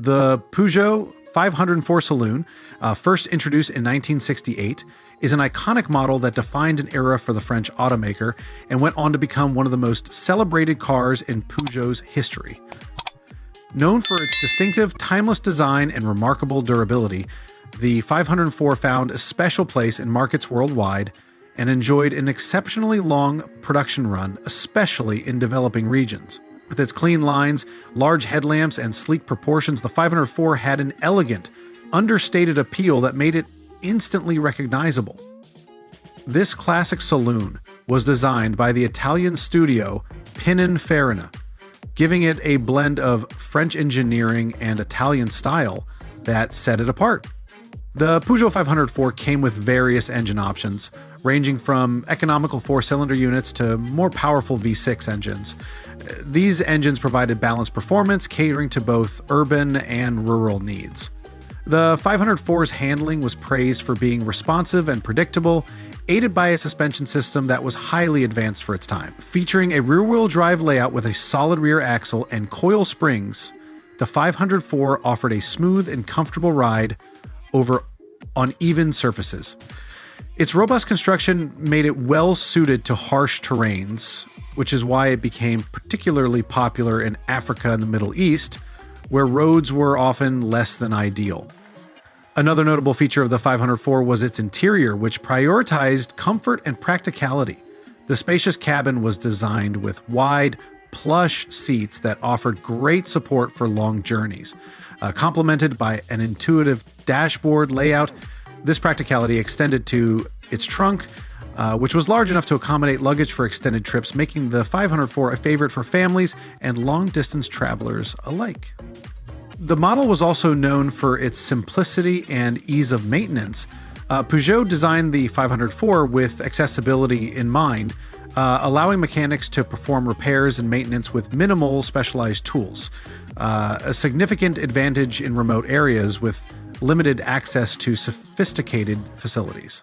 The Peugeot 504 Saloon, first introduced in 1968, is an iconic model that defined an era for the French automaker and went on to become one of the most celebrated cars in Peugeot's history. Known for its distinctive, timeless design and remarkable durability, the 504 found a special place in markets worldwide and enjoyed an exceptionally long production run, especially in developing regions. With its clean lines, large headlamps, and sleek proportions, the 504 had an elegant, understated appeal that made it instantly recognizable. This classic saloon was designed by the Italian studio Pininfarina, giving it a blend of French engineering and Italian style that set it apart. The Peugeot 504 came with various engine options, ranging from economical four-cylinder units to more powerful V6 engines. These engines provided balanced performance, catering to both urban and rural needs. The 504's handling was praised for being responsive and predictable, aided by a suspension system that was highly advanced for its time. Featuring a rear-wheel drive layout with a solid rear axle and coil springs, the 504 offered a smooth and comfortable ride over uneven surfaces. Its robust construction made it well suited to harsh terrains, which is why it became particularly popular in Africa and the Middle East, where roads were often less than ideal. Another notable feature of the 504 was its interior, which prioritized comfort and practicality. The spacious cabin was designed with wide, plush seats that offered great support for long journeys. Complemented by an intuitive dashboard layout, this practicality extended to its trunk, which was large enough to accommodate luggage for extended trips, making the 504 a favorite for families and long-distance travelers alike. The model was also known for its simplicity and ease of maintenance. Peugeot designed the 504 with accessibility in mind, allowing mechanics to perform repairs and maintenance with minimal specialized tools, a significant advantage in remote areas with limited access to sophisticated facilities.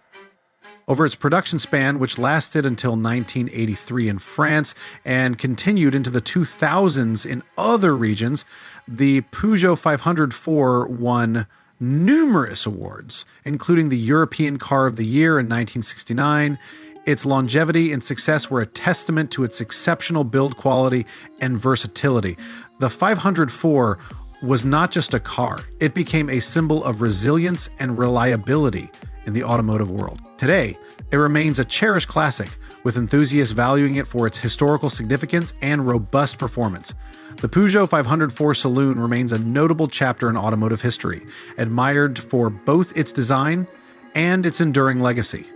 Over its production span, which lasted until 1983 in France and continued into the 2000s in other regions, the Peugeot 504 won numerous awards, including the European Car of the Year in 1969. Its longevity and success were a testament to its exceptional build quality and versatility. The 504 was not just a car, it became a symbol of resilience and reliability in the automotive world. Today, it remains a cherished classic, with enthusiasts valuing it for its historical significance and robust performance. The Peugeot 504 Saloon remains a notable chapter in automotive history, admired for both its design and its enduring legacy.